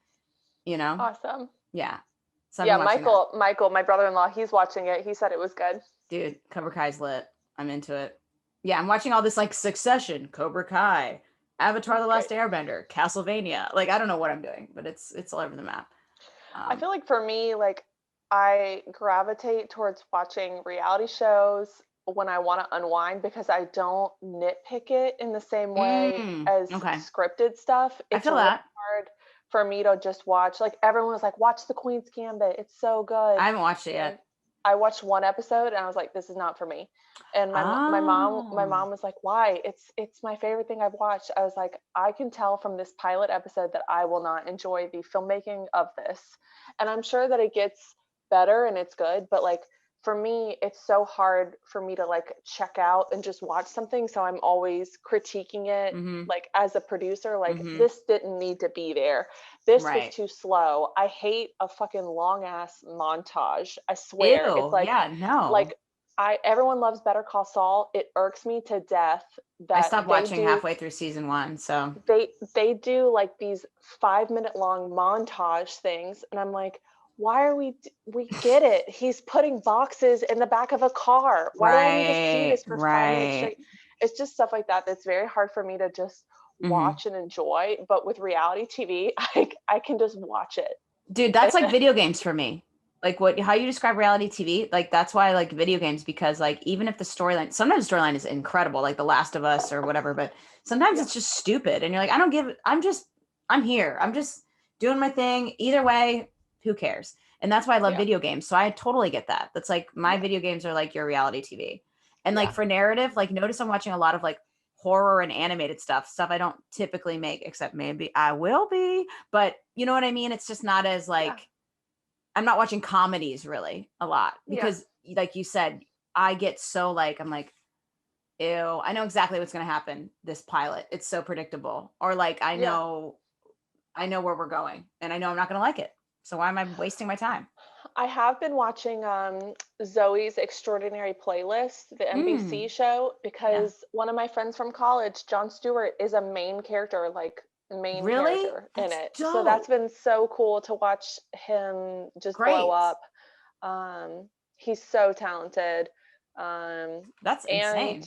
Speaker 2: Awesome.
Speaker 1: Yeah. So
Speaker 2: Michael, my brother-in-law, he's watching it. He said it was good.
Speaker 1: Dude, Cobra Kai's lit. I'm into it. Yeah, I'm watching all this Succession, Cobra Kai, Avatar: The Last Airbender, Castlevania. I don't know what I'm doing, but it's all over the map.
Speaker 2: I feel for me, I gravitate towards watching reality shows when I want to unwind, because I don't nitpick it in the same way as scripted stuff. It's really hard for me to just watch. Everyone was watch The Queen's Gambit. It's so good.
Speaker 1: I haven't watched it yet.
Speaker 2: I watched one episode and I was like, this is not for me. And my mom was like, why? It's my favorite thing I've watched. I was like, I can tell from this pilot episode that I will not enjoy the filmmaking of this. And I'm sure that it gets better and it's good, but like for me, it's so hard for me to like check out and just watch something. So I'm always critiquing it, like as a producer, like this didn't need to be there. This was too slow. I hate a fucking long ass montage. I swear.
Speaker 1: Ew,
Speaker 2: it's like, like everyone loves Better Call Saul. It irks me to death that
Speaker 1: I stopped watching halfway through season 1. So
Speaker 2: they do like these 5-minute long montage things. And I'm like, why are we get it. He's putting boxes in the back of a car. Why do I need to see this for 5 minutes straight? It's just stuff like that. That's very hard for me to just watch and enjoy. But with reality TV, I can just watch it.
Speaker 1: Dude, that's like video games for me. Like how you describe reality TV, like that's why I like video games, because like even if the storyline, sometimes the storyline is incredible, like The Last of Us or whatever, but sometimes it's just stupid. And you're like, I'm here. I'm just doing my thing. Either way, who cares? And that's why I love video games. So I totally get that. That's like my video games are like your reality TV. And like for narrative, like notice I'm watching a lot of like horror and animated stuff I don't typically make, except maybe I will be, but you know what I mean? It's just not as like, I'm not watching comedies really a lot because like you said, I get so like, I'm like, ew, I know exactly what's going to happen. This pilot, it's so predictable. Or like, I know where we're going and I know I'm not going to like it. So why am I wasting my time?
Speaker 2: I have been watching Zoe's Extraordinary Playlist, the NBC show, because one of my friends from college, Jon Stewart, is a main character, like character in it. Dope. So that's been so cool to watch him just blow up. He's so talented.
Speaker 1: That's insane.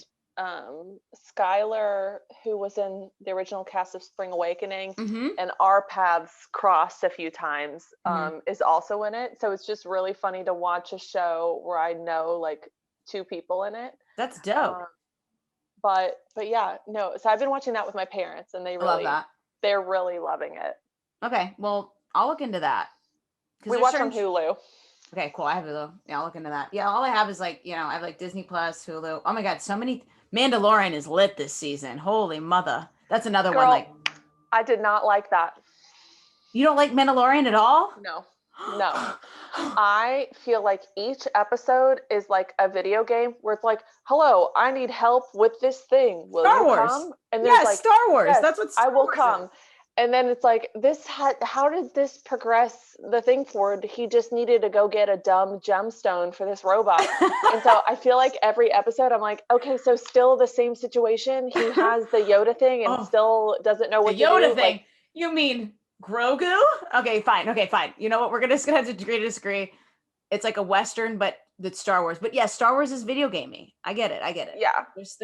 Speaker 2: Skylar, who was in the original cast of Spring Awakening, and our paths crossed a few times, is also in it. So it's just really funny to watch a show where I know like 2 people in it.
Speaker 1: That's dope.
Speaker 2: But yeah, no. So I've been watching that with my parents, and they're really loving it.
Speaker 1: Okay, well, I'll look into that.
Speaker 2: We watch on Hulu.
Speaker 1: Okay, cool. I have Hulu. Yeah, I'll look into that. Yeah, all I have is like, I have like Disney Plus, Hulu. Oh my God, so many. Mandalorian is lit this season. Holy mother. That's another one. Like,
Speaker 2: I did not like that.
Speaker 1: You don't like Mandalorian at all?
Speaker 2: No. I feel like each episode is like a video game where it's like, hello, I need help with this thing. Will
Speaker 1: Star
Speaker 2: you
Speaker 1: Wars.
Speaker 2: Come? And there's like,
Speaker 1: Star Wars.
Speaker 2: Yes,
Speaker 1: that's what Star
Speaker 2: I will
Speaker 1: Wars
Speaker 2: come.
Speaker 1: Is.
Speaker 2: And then it's like, how did this progress the thing forward? He just needed to go get a dumb gemstone for this robot. And so I feel like every episode I'm like, okay, so still the same situation. He has the Yoda thing and still doesn't know what
Speaker 1: the Yoda
Speaker 2: to do.
Speaker 1: Thing. Like, you mean Grogu? Okay, fine. You know what? We're just going to have to agree to disagree. It's like a Western, but it's Star Wars. But yeah, Star Wars is video gaming. I get it.
Speaker 2: Yeah.
Speaker 1: There's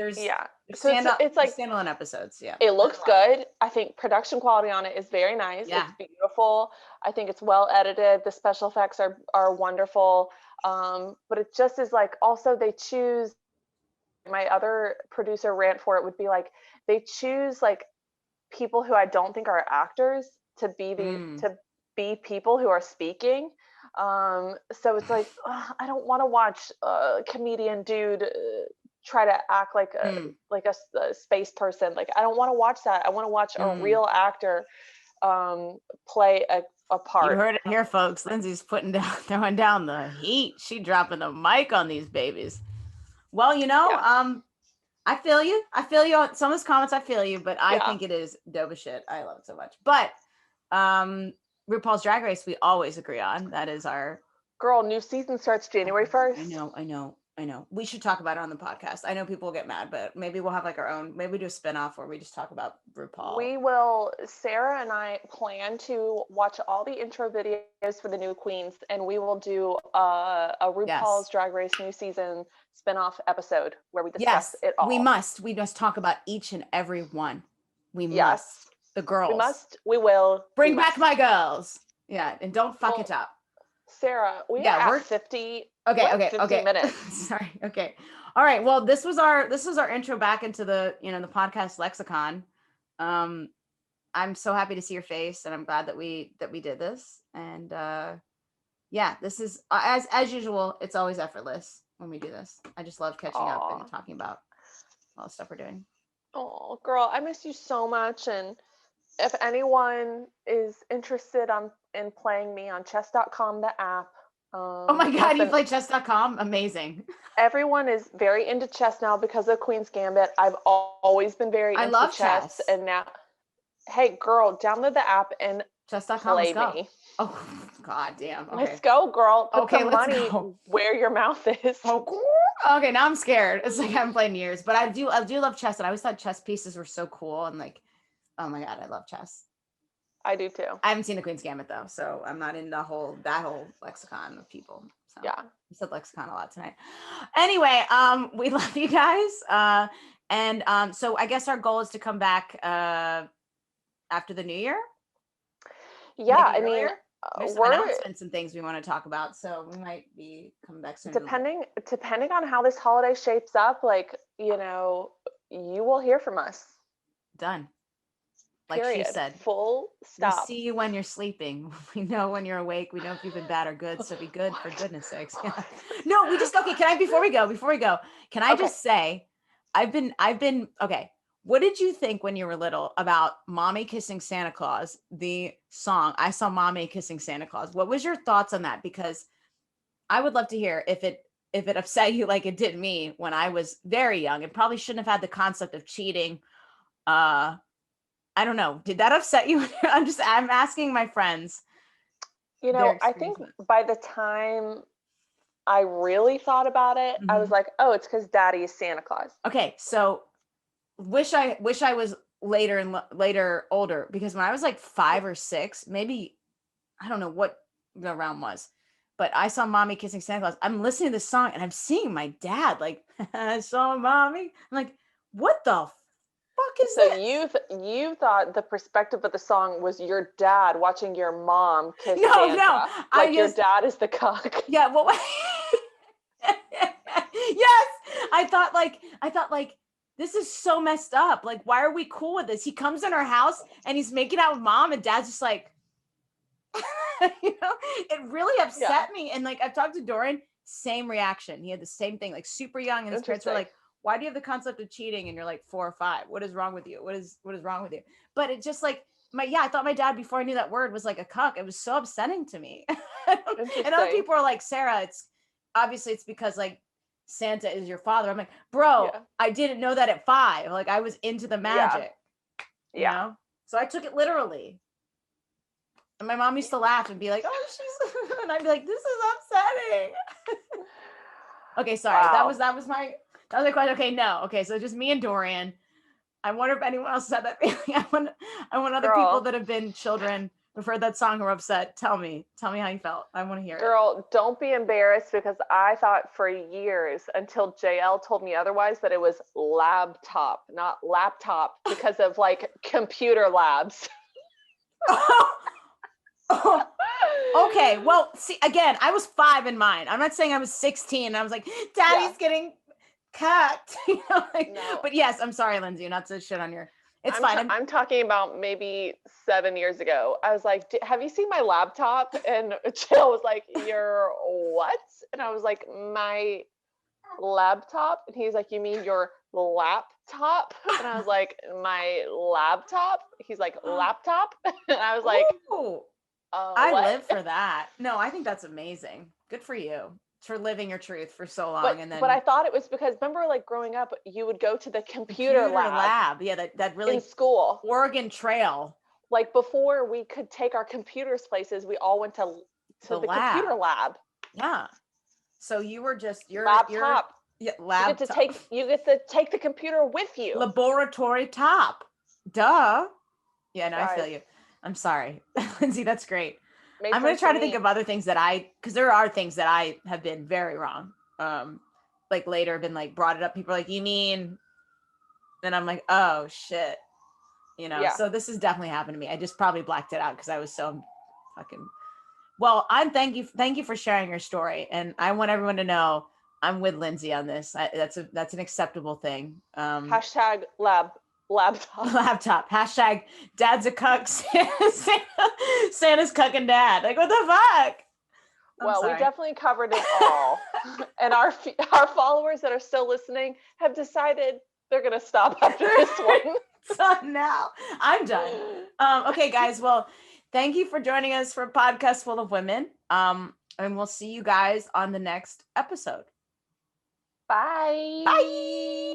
Speaker 2: so it's like
Speaker 1: standalone episodes. Yeah.
Speaker 2: It looks good. I think production quality on it is very nice. Yeah. It's beautiful. I think it's well edited. The special effects are wonderful. But it just is like, also they choose, my other producer rant for it would be like, they choose like people who I don't think are actors to be people who are speaking. So it's like, I don't want to watch a comedian dude try to act like a space person. Like, I don't want to watch that. I want to watch a real actor play a part.
Speaker 1: You heard it here, folks. Lindsay's throwing down the heat. She dropping the mic on these babies. Well, I feel you. On some of those comments, I feel you, but I think it is dope as shit. I love it so much. But RuPaul's Drag Race, we always agree on. That is our
Speaker 2: girl. New season starts January 1st.
Speaker 1: I know. We should talk about it on the podcast. I know people will get mad, but maybe we'll have like our own. Maybe we do a spinoff where we just talk about RuPaul.
Speaker 2: We will. Sarah and I plan to watch all the intro videos for the new queens, and we will do a RuPaul's Drag Race new season spinoff episode where we discuss it all.
Speaker 1: We must talk about each and every one. We must. The girls.
Speaker 2: We must. We will.
Speaker 1: Bring back my girls. Yeah, and don't fuck it up.
Speaker 2: Sarah, we're at 50.
Speaker 1: Okay.
Speaker 2: minutes.
Speaker 1: Sorry. Okay. All right. Well, this was our intro back into the the podcast lexicon. I'm so happy to see your face, and I'm glad that we did this. And yeah, this is as usual. It's always effortless when we do this. I just love catching up and talking about all the stuff we're doing.
Speaker 2: Oh, girl, I miss you so much. And if anyone is interested in playing me on chess.com, the app.
Speaker 1: Oh my God, you play chess.com? Amazing.
Speaker 2: Everyone is very into chess now because of Queen's Gambit. I've always been very into chess. And now, hey, girl, download the app and
Speaker 1: chess.com,
Speaker 2: play
Speaker 1: let's go.
Speaker 2: Me.
Speaker 1: Oh, God damn. Okay.
Speaker 2: Let's go, girl. Put some money where your mouth is.
Speaker 1: Okay, now I'm scared. It's like I haven't played in years, but I do love chess, and I always thought chess pieces were so cool, and like, oh my God, I love chess.
Speaker 2: I do too.
Speaker 1: I haven't seen the Queen's Gambit though, so I'm not in that whole lexicon of people. So
Speaker 2: yeah,
Speaker 1: we said lexicon a lot tonight. Anyway, we love you guys, and so I guess our goal is to come back after the new year.
Speaker 2: Yeah, I mean,
Speaker 1: there's some announcements and things we want to talk about, so we might be coming back soon.
Speaker 2: Depending on how this holiday shapes up, like, you know, you will hear from us.
Speaker 1: Done. Like Period. She said,
Speaker 2: full stop.
Speaker 1: We see you when you're sleeping. We know when you're awake. We know if you've been bad or good. So be good for goodness sakes. Yeah. No, can I, before we go, can I just say, I've been, okay. What did you think when you were little about Mommy Kissing Santa Claus, the song, I Saw Mommy Kissing Santa Claus? What was your thoughts on that? Because I would love to hear if it upset you like it did me when I was very young. It probably shouldn't have had the concept of cheating. I don't know. Did that upset you? I'm asking my friends.
Speaker 2: You know, I think by the time I really thought about it, I was like, oh, it's because Daddy is Santa Claus.
Speaker 1: Okay. So wish I was later older, because when I was like 5 or 6, maybe, I don't know what the round was, but I Saw Mommy Kissing Santa Claus. I'm listening to this song and I'm seeing my dad, like, I saw Mommy. I'm like, what the fuck is this?
Speaker 2: So you thought the perspective of the song was your dad watching your mom kiss Santa.
Speaker 1: No.
Speaker 2: Like your dad is the cuck.
Speaker 1: Yeah, well, yes. I thought like this is so messed up. Like, why are we cool with this? He comes in our house and he's making out with Mom, and Dad's just like, you know, it really upset me. And like, I've talked to Dorian, same reaction. He had the same thing, like super young, and his parents were like, why do you have the concept of cheating? And you're like 4 or 5. What is wrong with you? What is wrong with you? But it just like I thought my dad, before I knew that word, was like a cuck. It was so upsetting to me. And other people are like, Sarah, it's because like Santa is your father. I'm like, bro, I didn't know that at 5. Like, I was into the magic. You know? So I took it literally. And my mom used to laugh and be like, oh, she's, and I'd be like, this is upsetting. Okay, sorry. Wow. That was my question. Okay, no. Okay, so just me and Dorian. I wonder if anyone else said that feeling. I want other people that have been children, who've heard that song, or upset. Tell me how you felt. I want to hear it.
Speaker 2: Girl, don't be embarrassed, because I thought for years, until JL told me otherwise, that it was laptop, not laptop, because of like computer labs.
Speaker 1: Okay, well, see, again, I was 5 in mine. I'm not saying I was 16. And I was like, Daddy's getting cucked. You know, like, no. But yes, I'm sorry, Lindsay, not to shit on your. It's fine.
Speaker 2: I'm talking about maybe 7 years ago. I was like, have you seen my laptop? And Jill was like, your what? And I was like, my laptop. And he's like, you mean your laptop? And I was like, my laptop? He's like, laptop? And I was like,
Speaker 1: I live for that. No, I think that's amazing. Good for you for living your truth for so long. But
Speaker 2: I thought it was because, remember, like growing up, you would go to the computer lab.
Speaker 1: Yeah, that really,
Speaker 2: in school,
Speaker 1: Oregon Trail.
Speaker 2: Like, before we could take our computers places, we all went to the computer lab.
Speaker 1: Yeah. So you were just your
Speaker 2: laptop.
Speaker 1: Laptop.
Speaker 2: You get to take the computer with you.
Speaker 1: Laboratory top. Duh. Yeah, no, I feel you. I'm sorry. Lindsay, that's great. I'm going to try to think of other things because there are things that I have been very wrong. Like later been like brought it up. People are like, you mean, and I'm like, oh shit. You know, so this has definitely happened to me. I just probably blacked it out because I was so fucking, well, thank you for sharing your story. And I want everyone to know I'm with Lindsay on this. That's an acceptable thing.
Speaker 2: Hashtag laptop.
Speaker 1: Hashtag dad's a cuck. Santa's cucking dad. Like, what the fuck?
Speaker 2: Well, we definitely covered it all. And our followers that are still listening have decided they're going to stop after this one.
Speaker 1: So now I'm done. Okay, guys. Well, thank you for joining us for a podcast full of women. And we'll see you guys on the next episode.
Speaker 2: Bye.
Speaker 1: Bye.